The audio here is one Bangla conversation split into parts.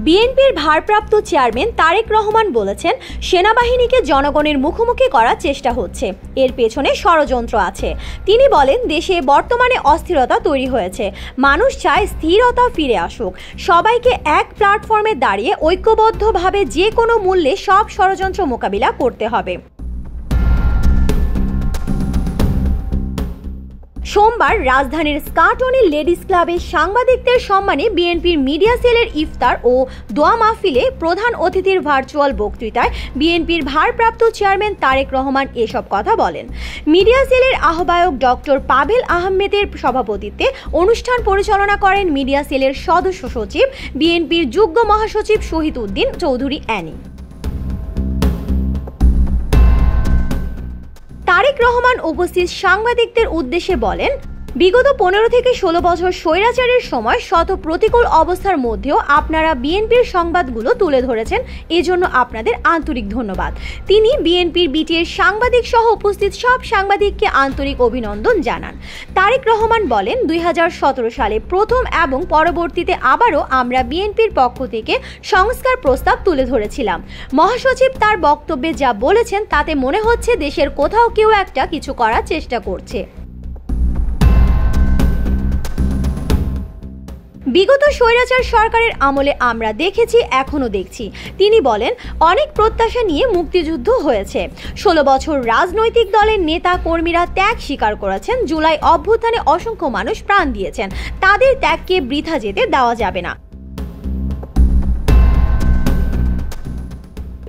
বিএনপির ভারপ্রাপ্ত চেয়ারম্যান তারেক রহমান বলেছেন, সেনাবাহিনীকে জনগণের মুখোমুখি করার চেষ্টা হচ্ছে, এর পেছনে ষড়যন্ত্র আছে। তিনি বলেন, দেশে বর্তমানে অস্থিরতা তৈরি হয়েছে, মানুষ চায় স্থিরতা ফিরে আসুক। সবাইকে এক প্ল্যাটফর্মে দাঁড়িয়ে ঐক্যবদ্ধভাবে যে কোনো মূল্যে সব ষড়যন্ত্র মোকাবিলা করতে হবে। সোমবার রাজধানীর স্কাটনে লেডিস ক্লাবে সাংবাদিকদের সম্মানে বিএনপির মিডিয়া সেলের ইফতার ও দোয়া মাহফিলে প্রধান অতিথির ভার্চুয়াল বক্তৃতায় বিএনপির ভারপ্রাপ্ত চেয়ারম্যান তারেক রহমান এসব কথা বলেন। মিডিয়া সেলের আহ্বায়ক ডক্টর পাভেল আহমেদের সভাপতিত্বে অনুষ্ঠান পরিচালনা করেন মিডিয়া সেলের সদস্য সচিব, বিএনপির যুগ্ম মহাসচিব শহীদ উদ্দিন চৌধুরী অ্যানি। তারেক রহমান উপস্থিত সাংবাদিকদের উদ্দেশ্যে বলেন, বিগত 15 থেকে 16 বছর স্বৈরাচারের সময় শত প্রতিকূল অবস্থার মধ্যেও আপনারা বিএনপির সংবাদগুলো তুলে ধরেছেন, এজন্য আপনাদের আন্তরিক ধন্যবাদ। তিনি বিএনপির বিটিএর সাংবাদিক সহ উপস্থিত সব সাংবাদিককে আন্তরিক অভিনন্দন জানান। তারেক রহমান বলেন, 2017 সালে প্রথম এবং পরবর্তীতে আবারও আমরা বিএনপির পক্ষ থেকে সংস্কার প্রস্তাব তুলে ধরেছিলাম। মহাসচিব তার বক্তব্যে যা বলেছেন তাতে মনে হচ্ছে দেশের কোথাও কেউ একটা কিছু করার চেষ্টা করছে। বিগত স্বৈরাচার সরকারের আমলে আমরা দেখেছি, এখনো দেখছি। তিনি বলেন, অনেক প্রত্যাশা নিয়ে মুক্তিযুদ্ধ হয়েছে। 16 বছর রাজনৈতিক দলের নেতা কর্মীরা ত্যাগ স্বীকার করেছেন। জুলাই অভ্যুত্থানে অসংখ্য মানুষ প্রাণ দিয়েছেন, তাদের ত্যাগকে বৃথা যেতে দেওয়া যাবে না।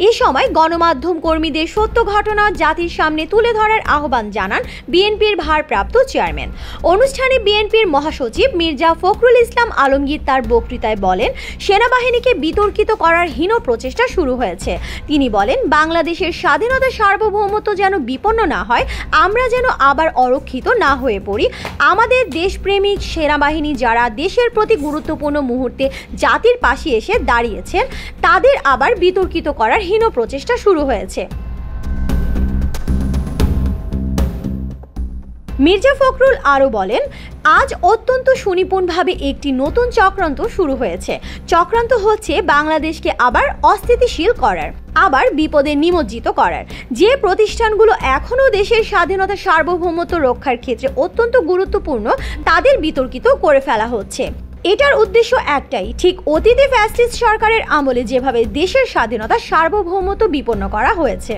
এ সময় গণমাধ্যম কর্মীদের সত্য ঘটনা জাতির সামনে তুলে ধরার আহ্বান জানান বিএনপির ভারপ্রাপ্ত চেয়ারম্যান। অনুষ্ঠানে বিএনপির মহাসচিব মির্জা ফখরুল ইসলাম আলমগীর তার বক্তৃতায় বলেন, সেনাবাহিনীকে বিতর্কিত করার হীন প্রচেষ্টা শুরু হয়েছে। তিনি বলেন, বাংলাদেশের স্বাধীনতা সার্বভৌমত্ব যেন বিপন্ন না হয়, আমরা যেন আবার অরক্ষিত না হয়ে পড়ি। আমাদের দেশপ্রেমিক সেনাবাহিনী যারা দেশের প্রতি গুরুত্বপূর্ণ মুহূর্তে জাতির পাশে এসে দাঁড়িয়েছেন, তাদের আবার বিতর্কিত করার হীন প্রচেষ্টা শুরু হয়েছে। মির্জা ফখরুল আরও বলেন, আজ অত্যন্ত সুনিপুণভাবে একটি নতুন চক্রান্ত শুরু হয়েছে। চক্রান্ত হচ্ছে বাংলাদেশকে আবার অস্থিতিশীল করার, আবার বিপদে নিমজ্জিত করার। যে প্রতিষ্ঠানগুলো এখনও দেশের স্বাধীনতা সার্বভৌমত্ব রক্ষার ক্ষেত্রে অত্যন্ত গুরুত্বপূর্ণ, তাদের বিতর্কিত করে ফেলা হচ্ছে। এটার উদ্দেশ্য একটাই, ঠিক অতীতে ফ্যাসিস্ট সরকারের আমলে যেভাবে দেশের স্বাধীনতা সার্বভৌমত্ব বিপন্ন করা হয়েছে।